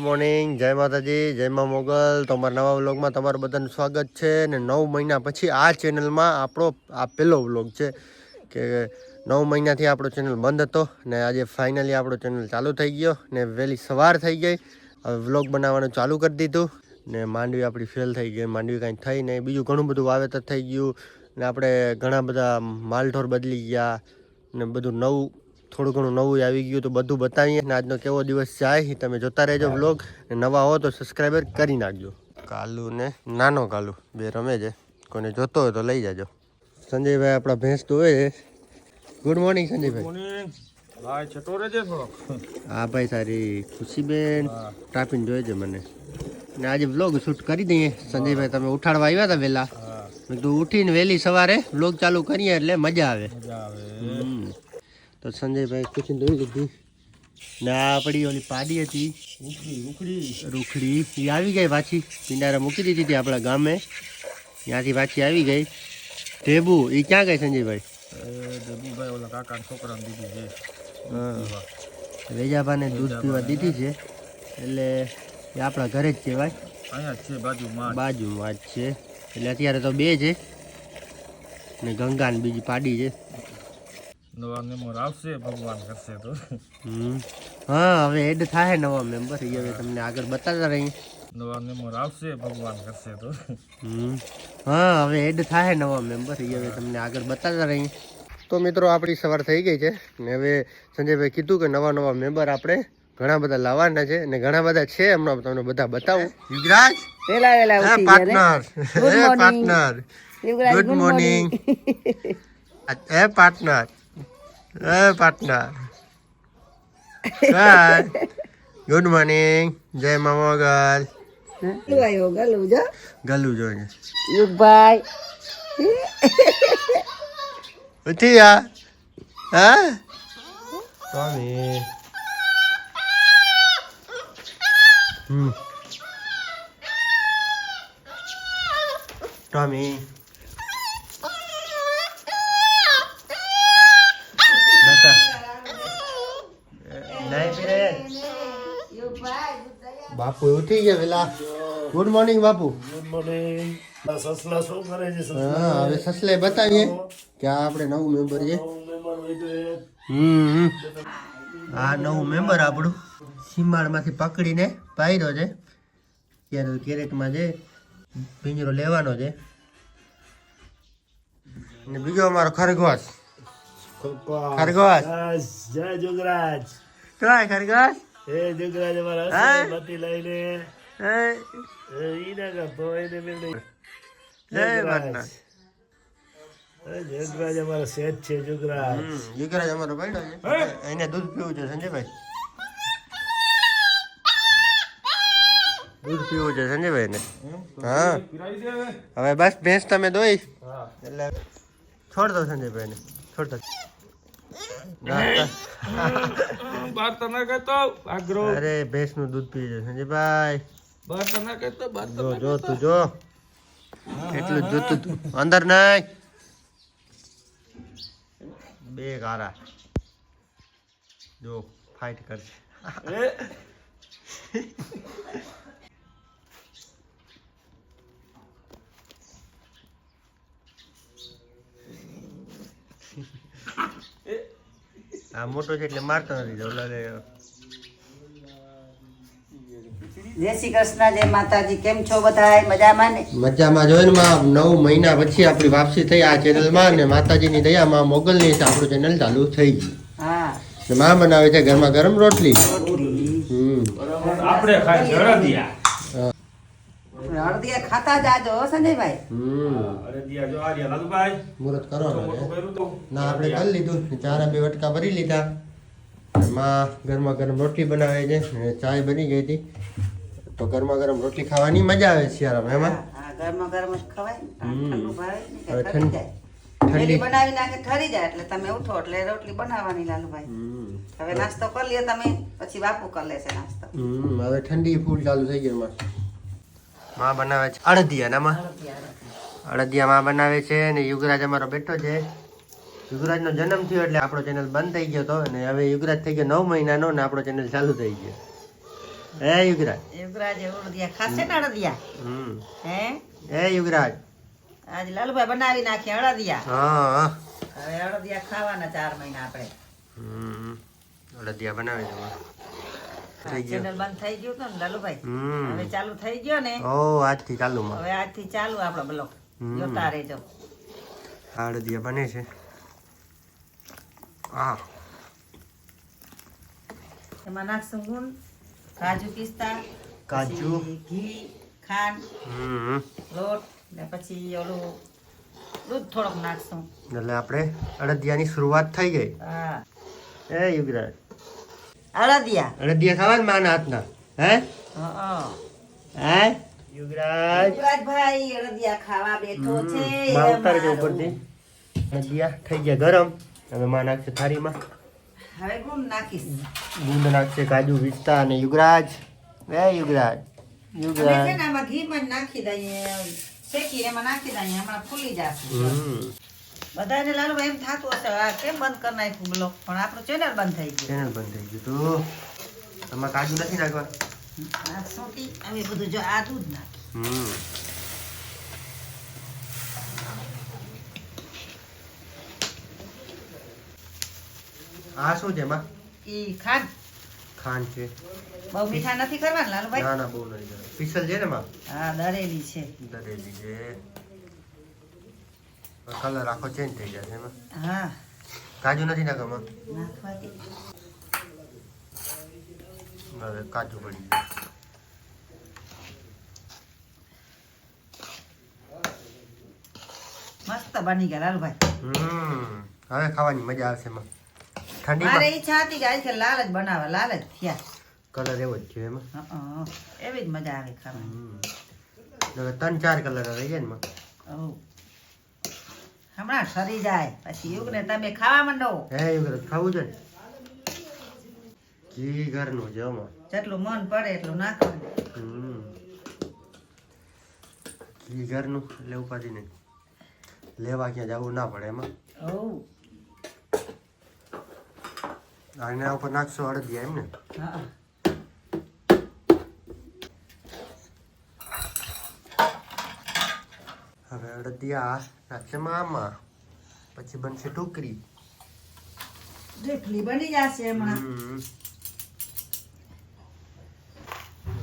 Morning, જય માતાજી, જય મા મોગલ. તમારા નવા વ્લોગમાં તમારું બધાનું સ્વાગત છે. ને 9 મહિના પછી આ ચેનલમાં આપણો આ પહેલો વ્લોગ છે કે 9 મહિનાથી આપણો ચેનલ બંધ હતો ને આજે ફાઇનલી આપણો ચેનલ ચાલુ થઈ ગયો ને વહેલી સવાર થઈ ગઈ. હવે વ્લોગ બનાવવાનું ચાલુ કરી દીધું ને માંડવી આપણી ફેલ થઈ ગઈ. માંડવી કાંઈ થઈ નહીં, બીજું ઘણું બધું વાવેતર થઈ ગયું ને આપણે ઘણા બધા માલઢોર બદલી ગયા ને બધું નવું, થોડું ઘણું નવું આવી ગયું તો બધું બતાવીએ ને આજનો કેવો દિવસ જાય તમે જોતા રહેજો વ્લોગ. ને નવા હો તો સબસ્ક્રાઈબર કરી નાખજો. કાલુ ને નાનો કાલુ બે રમે છે, કોને જોતો હોય તો લઈ જાજો. સંજયભાઈ આપણા ભેંસ દોવે છે. ગુડ મોર્નિંગ સંજયભાઈ. હા ભાઈ, સારી ખુશીબેન ટાપીને જોઈએ છે મને ને આજે વ્લોગ શૂટ કરી દઈએ. સંજયભાઈ તમે ઉઠાડવા આવ્યા હતા વહેલા, મેં કીધું ઉઠીને વહેલી સવારે વ્લોગ ચાલુ કરીએ એટલે મજા આવે. તો સંજયભાઈ ખુશીને ધોઈ લીધી ને આ આપણી ઓલી પાડી હતી રૂખડી એ આવી ગઈ પાછી. પિંડારા મૂકી દીધી હતી આપણા ગામે, ત્યાંથી પાછી આવી ગઈ. ઢેબુ એ ક્યાં ગઈ સંજયભાઈ? ઓલા કાકા છોકરાને દીધી છે. વેજાભાને દૂધ પીવા દીધી છે એટલે એ આપણા ઘરે જ કહેવાય, અહીંયા જ છે બાજુમાં જ છે. એટલે અત્યારે તો બે છે ને ગંગા ને બીજી પાડી છે. નવા મેમ્બર આવશે ભગવાન કરશે તો. હા, હવે એડ થાય નવા મેમ્બર, એ હવે તમને આગળ બતાવતા રહીએ. નવા મેમ્બર આવશે ભગવાન કરશે તો. હા, હવે એડ થાય નવા મેમ્બર, એ હવે તમને આગળ બતાવતા રહીએ. તો મિત્રો આપણી સવાર થઈ ગઈ છે ને હવે સંજયભાઈ કીધું કે નવા મેમ્બર આપણે ઘણા બધા લાવવાના છે ને ઘણા બધા છે. હમણાં તમને બધા બતાવું. Yugraj partner, good morning. હે પાર્ટનર, ગુડ મોર્નિંગ, જય મા મોગલ. ગલું જોઈએ યુગભાઈ ઉઠી યા. હા ટોમી, ટોમી બાપુ ઉઠી ગયા પેલા. ગુડ મોર્નિંગ બાપુ. Good morning. સસલા શું કરે છે? હા, હવે સસલે બતાવીએ કે આ આપણે નવું મેમ્બર છે. આ નવું મેમ્બર આપણું સીમાડમાંથી પકડીને પાયરો છે. ત્યારે કેરેટમાં છે, પિંજરો લેવાનો છે. અને બીજો અમારો ખરગોશ. જય જોગરાજ. કાય ખરગોશ હે જોગરાજ અમારા બતી લઈને ઈને કરતો એને મેળે. જય માતા. જોગરાજ અમારો શેઠ છે. જોગરાજ યુગરાજ અમારો ભાઈડો છે, એને દૂધ પીવું છે સંજયભાઈ. દૂધ પીવું છે સંજયભાઈ ને. હા, હવે બસ ભેંસ તમે દોઈ એટલે છોડ દો સંજયભાઈ ને, છોડ દો. અરે ભેંસ નું દૂધ પીવે છે સંજયભાઈ. જો તું જો કેટલું જોતું તું. અંદર નહીં, બે ગારા જો ફાઇટ કરશે. આ મોટો છે એટલે મારતો નથી. જય શ્રી કૃષ્ણ, જય માતાજી. કેમ છો બધા? મજામાં ને? મજામાં. જોઈને 9 મહિના પછી આપણી વાપસી થઈ આ ચેનલમાં ને માતાજીની દયામાં મોગલની આપણું ચેનલ ચાલુ થઈ ગયું. હા, ને માં બનાવે છે ગરમા ગરમ રોટલી. આપણે ખાઈ હળદિયા. હળદિયા ખાતા જાજો હો સંજયભાઈ. હળદિયા જો આર્યા લાલુભાઈ મુહૂર્ત કરો કર્યું તો ના આપણે કરી લીધું. ચારા 2 વટકા ભરી લીધા. માં ગરમા ગરમ રોટલી બનાવે છે ને ચાય બની ગઈ હતી. તો ગરમા ગરમ રોટલી ખાવાની મજા આવે શિયાળામાં. એમાં હા, ગરમા ગરમ જ ખવાય ને. ઠંડુ ભાવે ને કે હવે ઠરી જાય. ઠંડી બનાવી નાખે ઠરી જાય એટલે તમે ઉઠો એટલે રોટલી બનાવવાની લાલુભાઈ. હવે નાસ્તો કરી લ્યો તમે, પછી બાપુ કરી લેશે નાસ્તો. હવે ઠંડી ફૂલ ચાલુ થઈ ગઈ. માં બનાવે છે અડદિયા. અડદિયા માં બનાવે છે ને યુગરાજ અમારો બેઠો છે. યુગરાજનો જન્મ થયો એટલે આપણો ચેનલ બંધ થઈ ગયો હતો અને હવે યુગરાજ થઈ ગયો 9 મહિનાનો ને આપણો ચેનલ ચાલુ થઈ ગયો. એ યુગરાજ યુગરાજ અડદિયા ખાશે ને અડદિયા હમ હે એ યુગરાજ આજે લાલુભાઈ બનાવી નાખી અડદિયા હા હવે અડદિયા ખાવાના 4 મહિના આપણે હમ અડદિયા બનાવી દો થઈ ગયો ચેનલ બંધ થઈ ગયું હતું ને લાલુભાઈ હમ હવે ચાલુ થઈ ગયો ને ઓ આજથી ચાલુમાં હવે આજથી ચાલુ આપણો બ્લોગ જોતા રહેજો અડદિયા બને છે આ એમાં નાખશું ગુંદ કાજુ પિસ્તા કાજુ. પછી ઘી ખાંડ હમ લોટ ને પછી ઓલું દૂધ થોડુંક નાખશું એટલે આપણે અડદિયાની શરૂઆત થઈ ગઈ હા એ યુગરાજ અડદિયા અડદિયા ખાવા ને માના હાથના હે હા હે યુગરાજ યુવરાજભાઈ અડદિયા ખાવા બેઠો છે માં ઉતારી દે અમારો. ઉપરથી અડદિયા થઈ ગયા ગરમ હવે માં નાખશે થાળીમાં હવે ગુંદ નાખીશ ગુંદ નાખશે કાજુ પિસ્તા અને યુગરાજ એ યુગરાજ અમે છે યુગરાજ ને આમાં ઘીમાં જ નાખી દઈએ શેકીને એમાં નાખી દઈએ હમણાં ફૂલી જશે હમ બધાને લાલુભાઈ એમ થતું હશે આ કેમ બંધ કરી નાખ્યું બ્લોગ પણ આપણું ચેનલ બંધ થઈ ગયું ચેનલ બંધ થઈ ગયું તું આમાં કાજુ નથી નાખવા આ સોટી હવે બધું જો આ દૂધ નાખી હમ આ શું છે એમાં ઈ ખાંડ ખાંડ છે બહુ મીઠા નથી કરવાના લાલુભાઈ ના ના બહુ નહીં સ્પેશિયલ છે ને એમાં હા દરેલી છે દરેલી છે કલર આખો ચેન્જ થઈ જશે એમાં હા કાજુ નથી નાખવામાં નાખવાથી હવે કાજુ પડી જાય મસ્ત બની ગયા લાલુભાઈ હવે ખાવાની મજા આવશે એમાં મારે ઠંડીમાં ઈચ્છા હતી કે આજે લાલ જ બનાવે લાલ જ થયા કલર એવો જ છે એમાં હં, એવી જ મજા આવે ખાવાની હવે 3-4 કલર રહી જાય ને એમાં ઓ હમણાં સરી જાય પછી યુગને તમે ખાવા માંડો હે એવું ખાવું છે ને ઘી ઘરનું છે આમાં જેટલું મન પડે એટલું નાખવાનું ઘી ઘરનું એટલે ઉપાધિ નહીં લેવા ક્યાં જવું ના પડે એમાં ઓ આના ઉપર નાખશો અડદિયા એમ ને હા હવે અડદિયા નાખશે આમાં પછી બનશે ટોકરી ઢેફલી બની જશે હમણાં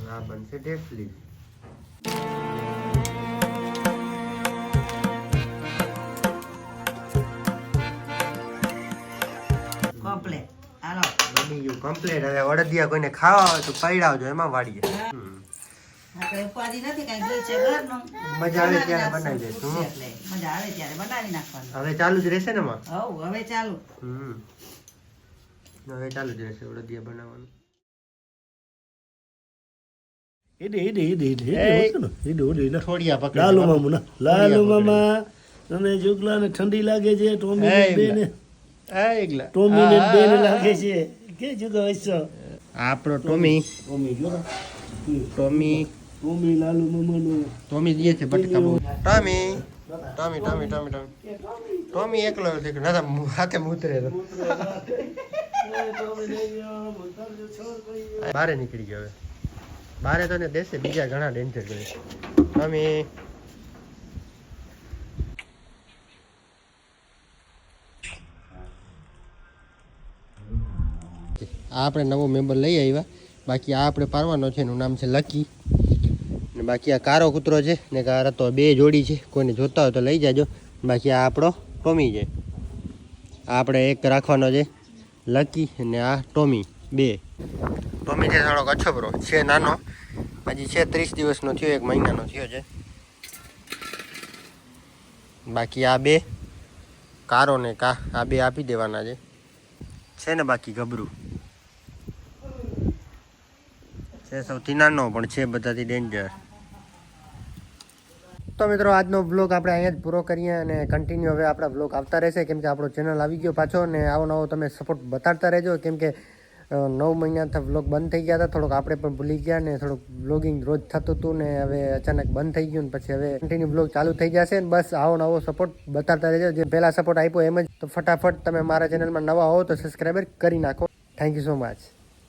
આ બનશે ઢેફલી કમ્પ્લેટ હાલો બની ગયું કમ્પ્લીટ હવે અડદિયા કોઈને ખાવા હોય તો પૈડાવજો એમાં વાળીએ આપણે ઉપાધિ નથી કઈ ઘી છે ઘરનું મજા આવે ત્યારે નાખશું. બનાવી દઈશું. એટલે મજા આવે ત્યારે બનાવી નાખવાનું હવે ચાલુ જ રહેશે ને એમાં હવ હવે ચાલુ હવે ચાલુ જ રહેશે અડદિયા બનાવવાનું થોડિયા પકડી લાલુ મામુ ના લાલુ મામા તમે જોગલા ને ઠંડી લાગે છે ટોમી હે, બેને એકલા ટોમી ને બેને લાગે છે કે જુગા વૈસો આપણો ટોમી ટોમી જો ટોમી ટોમી લાલુ મામા નું ટોમી દે છે બટકા બહુ Tommy Tommy Tommy Tommy Tommy Tommy એકલો છે કે નતા હાથે મૂતરે તો બારે નીકળી ગયો હવે બારે તો ને દેશે બીજા ઘણા ડેન્જર કરે ટોમી આ આપણે નવો મેમ્બર લઈ આવ્યા બાકી આ આપણે પારવાનો છે એનું નામ છે લકી ને બાકી આ કારો કૂતરો છે ને કાર તો બે જોડી છે કોઈને જોતા હોય તો લઈ જાજો બાકી આ આપણો ટોમી છે આ આપણે એક રાખવાનો છે લકી અને આ ટોમી બે ટોમી છે થોડોક અછબરો છે નાનો હજી છે 30 દિવસનો થયો 1 મહિનાનો થયો છે બાકી આ બે કારો ને આ બે આપી દેવાના છે ને બાકી ગબરું છે સૌથી નાનો પણ છે બધાથી ડેન્જર તો મિત્રો આજનો બ્લોગ આપણે અહીંયા જ પૂરો કરીએ અને કન્ટિન્યુ હવે આપણા બ્લોગ આવતા રહેશે કેમ કે આપણો ચેનલ આવી ગયો પાછો અને આવો નવો તમે સપોર્ટ બતાડતા રહેજો કેમ કે 9 મહિનાથી બ્લોગ બંધ થઈ ગયા હતા થોડુંક આપણે પણ ભૂલી ગયા ને થોડુંક બ્લોગિંગ રોજ થતું હતું ને હવે અચાનક બંધ થઈ ગયું ને પછી હવે કન્ટિન્યુ બ્લોગ ચાલુ થઈ જશે ને બસ આવો નવો સપોર્ટ બતાડતા રહેજો જે પહેલાં સપોર્ટ આપ્યો એમ જ તો ફટાફટ તમે મારા ચેનલમાં નવા હો તો સબસ્ક્રાઈબર કરી નાખો થેન્ક યુ સો મચ